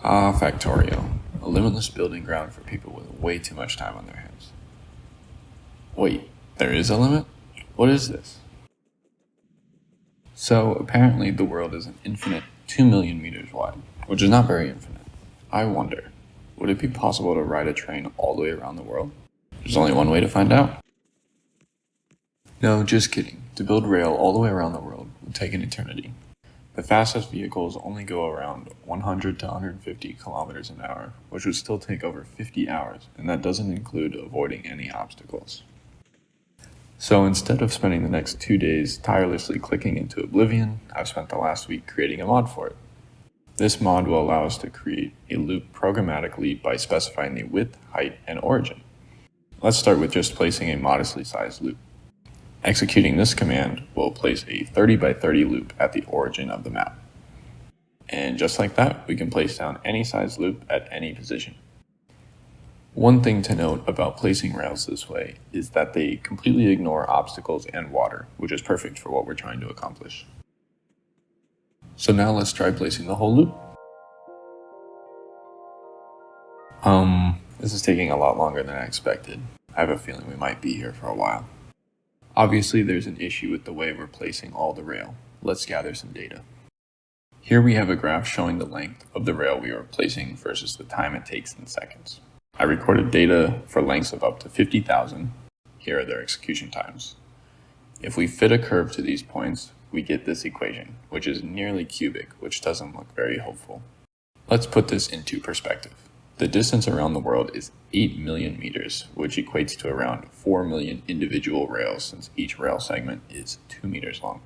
Factorio, a limitless building ground for people with way too much time on their hands. Wait, there is a limit? What is this? So, apparently the world is an infinite 2 million meters wide, which is not very infinite. I wonder, would it be possible to ride a train all the way around the world? There's only one way to find out. No, just kidding. To build rail all the way around the world would take an eternity. The fastest vehicles only go around 100 to 150 kilometers an hour, which would still take over 50 hours, and that doesn't include avoiding any obstacles. So instead of spending the next 2 days tirelessly clicking into oblivion, I've spent the last week creating a mod for it. This mod will allow us to create a loop programmatically by specifying the width, height, and origin. Let's start with just placing a modestly sized loop. Executing this command will place a 30 by 30 loop at the origin of the map. And just like that, we can place down any size loop at any position. One thing to note about placing rails this way is that they completely ignore obstacles and water, which is perfect for what we're trying to accomplish. So now let's try placing the whole loop. This is taking a lot longer than I expected. I have a feeling we might be here for a while. Obviously, there's an issue with the way we're placing all the rail. Let's gather some data. Here we have a graph showing the length of the rail we are placing versus the time it takes in seconds. I recorded data for lengths of up to 50,000. Here are their execution times. If we fit a curve to these points, we get this equation, which is nearly cubic, which doesn't look very hopeful. Let's put this into perspective. The distance around the world is 8 million meters, which equates to around 4 million individual rails since each rail segment is 2 meters long.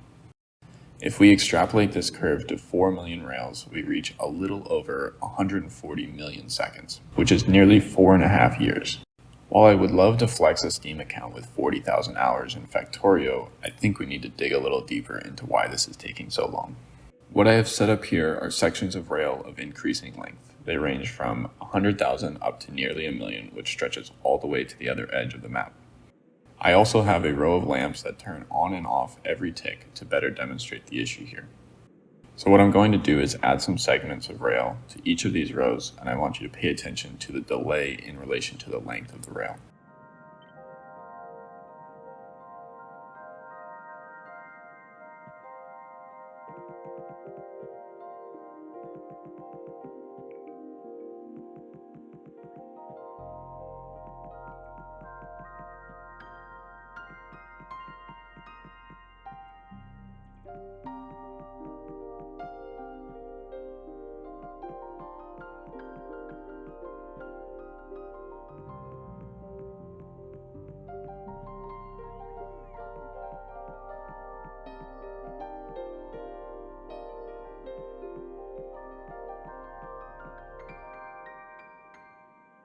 If we extrapolate this curve to 4 million rails, we reach a little over 140 million seconds, which is nearly 4.5 years. While I would love to flex a Steam account with 40,000 hours in Factorio, I think we need to dig a little deeper into why this is taking so long. What I have set up here are sections of rail of increasing length. They range from 100,000 up to nearly 1 million, which stretches all the way to the other edge of the map. I also have a row of lamps that turn on and off every tick to better demonstrate the issue here. So what I'm going to do is add some segments of rail to each of these rows, and I want you to pay attention to the delay in relation to the length of the rail.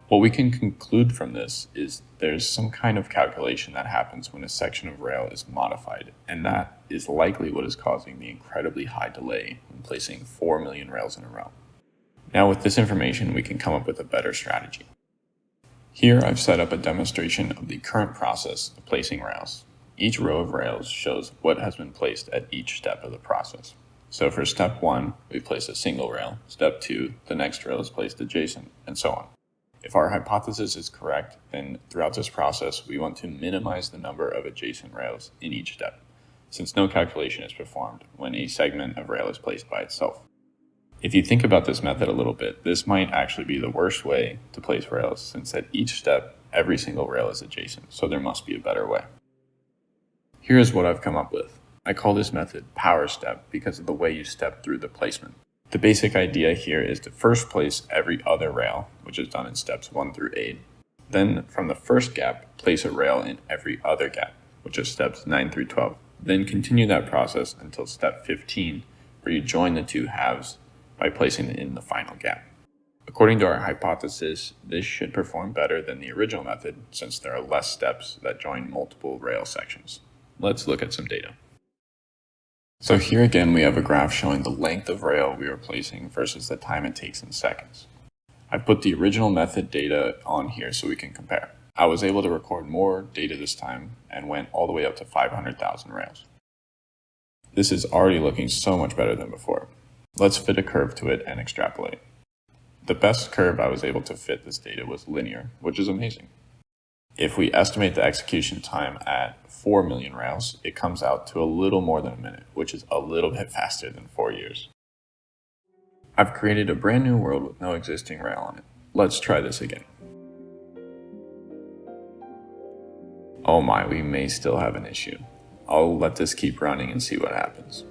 What we can conclude from this is there's some kind of calculation that happens when a section of rail is modified, and that is likely what is causing the incredibly high delay when placing 4 million rails in a row. Now with this information, we can come up with a better strategy. Here I've set up a demonstration of the current process of placing rails. Each row of rails shows what has been placed at each step of the process. So for step 1, we place a single rail. Step 2, the next rail is placed adjacent, and so on. If our hypothesis is correct, then throughout this process, we want to minimize the number of adjacent rails in each step, since no calculation is performed when a segment of rail is placed by itself. If you think about this method a little bit, this might actually be the worst way to place rails, since at each step, every single rail is adjacent, so there must be a better way. Here is what I've come up with. I call this method power step because of the way you step through the placement. The basic idea here is to first place every other rail, which is done in steps 1 through 8. Then, from the first gap, place a rail in every other gap, which is steps 9 through 12. Then continue that process until step 15, where you join the two halves by placing it in the final gap. According to our hypothesis, this should perform better than the original method, since there are less steps that join multiple rail sections. Let's look at some data. So here again we have a graph showing the length of rail we are placing versus the time it takes in seconds. I put the original method data on here so we can compare. I was able to record more data this time and went all the way up to 500,000 rails. This is already looking so much better than before. Let's fit a curve to it and extrapolate. The best curve I was able to fit this data was linear, which is amazing. If we estimate the execution time at 4 million rails, it comes out to a little more than a minute, which is a little bit faster than 4 years. I've created a brand new world with no existing rail on it. Let's try this again. Oh my, we may still have an issue. I'll let this keep running and see what happens.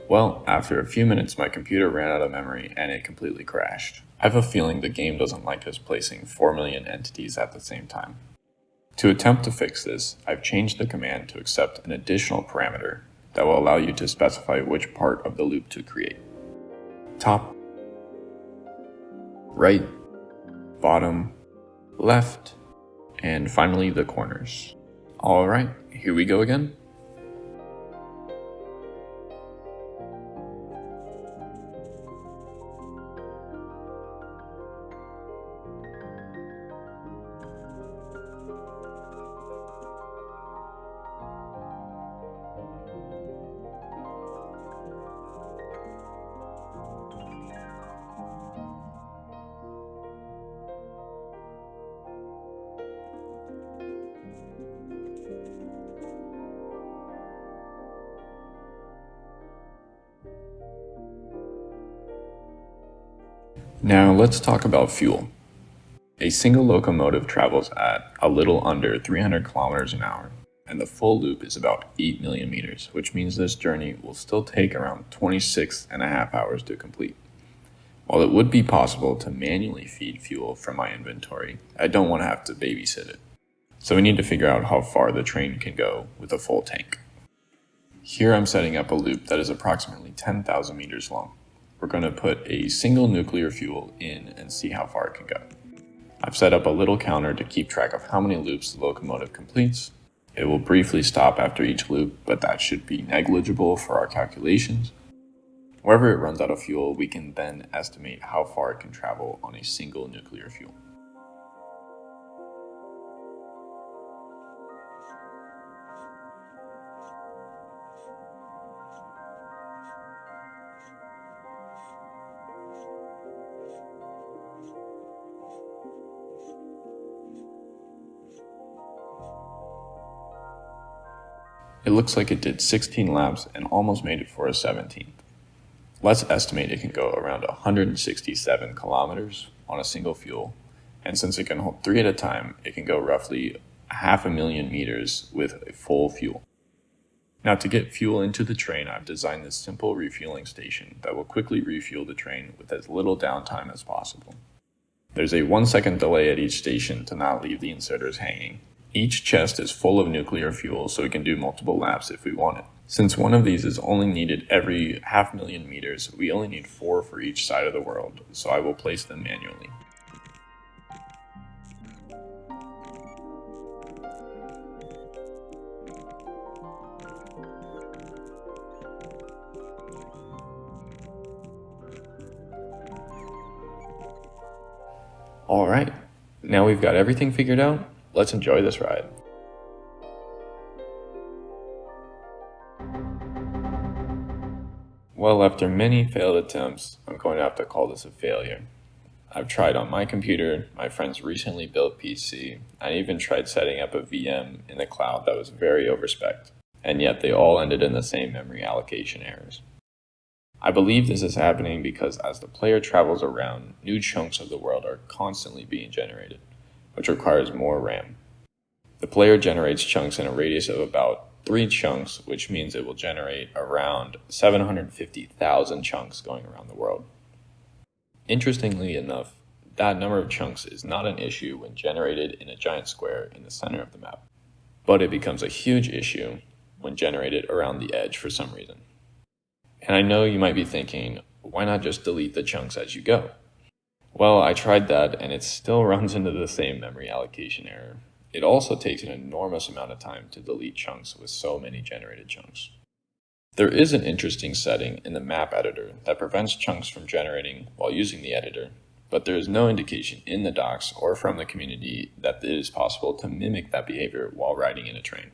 Well, after a few minutes, my computer ran out of memory and it completely crashed. I have a feeling the game doesn't like us placing 4 million entities at the same time. To attempt to fix this, I've changed the command to accept an additional parameter that will allow you to specify which part of the loop to create. Top, right, bottom, left, and finally the corners. Alright, here we go again. Now let's talk about fuel. A single locomotive travels at a little under 300 kilometers an hour, and the full loop is about 8 million meters, which means this journey will still take around 26.5 hours to complete. While it would be possible to manually feed fuel from my inventory, I don't want to have to babysit it. So we need to figure out how far the train can go with a full tank. Here I'm setting up a loop that is approximately 10,000 meters long. We're going to put a single nuclear fuel in and see how far it can go. I've set up a little counter to keep track of how many loops the locomotive completes. It will briefly stop after each loop, but that should be negligible for our calculations. Wherever it runs out of fuel, we can then estimate how far it can travel on a single nuclear fuel. It looks like it did 16 laps and almost made it for a 17th. Let's estimate it can go around 167 kilometers on a single fuel, and since it can hold 3 at a time, it can go roughly 500,000 meters with a full fuel. Now to get fuel into the train, I've designed this simple refueling station that will quickly refuel the train with as little downtime as possible. There's a 1-second delay at each station to not leave the inserters hanging. Each chest is full of nuclear fuel, so we can do multiple laps if we want it. Since one of these is only needed every 500,000 meters, we only need 4 for each side of the world, so I will place them manually. Alright, now we've got everything figured out. Let's enjoy this ride. Well, after many failed attempts, I'm going to have to call this a failure. I've tried on my computer, my friend's recently built PC, I even tried setting up a VM in the cloud that was very overspec'd, and yet they all ended in the same memory allocation errors. I believe this is happening because as the player travels around, new chunks of the world are constantly being generated, which requires more RAM. The player generates chunks in a radius of about 3 chunks, which means it will generate around 750,000 chunks going around the world. Interestingly enough, that number of chunks is not an issue when generated in a giant square in the center of the map, but it becomes a huge issue when generated around the edge for some reason. And I know you might be thinking, why not just delete the chunks as you go? Well, I tried that and it still runs into the same memory allocation error. It also takes an enormous amount of time to delete chunks with so many generated chunks. There is an interesting setting in the map editor that prevents chunks from generating while using the editor, but there is no indication in the docs or from the community that it is possible to mimic that behavior while riding in a train.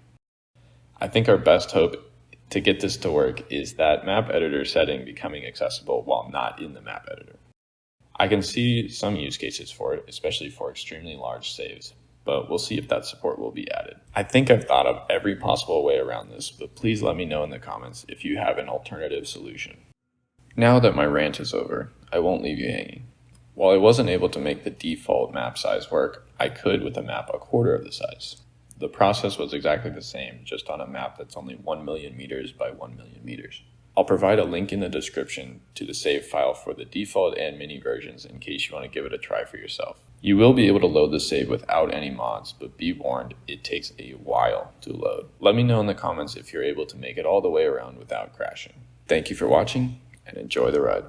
I think our best hope to get this to work is that map editor setting becoming accessible while not in the map editor. I can see some use cases for it, especially for extremely large saves, but we'll see if that support will be added. I think I've thought of every possible way around this, but please let me know in the comments if you have an alternative solution. Now that my rant is over, I won't leave you hanging. While I wasn't able to make the default map size work, I could with a map a quarter of the size. The process was exactly the same, just on a map that's only 1 million meters by 1 million meters. I'll provide a link in the description to the save file for the default and mini versions in case you want to give it a try for yourself. You will be able to load the save without any mods, but be warned, it takes a while to load. Let me know in the comments if you're able to make it all the way around without crashing. Thank you for watching, and enjoy the ride.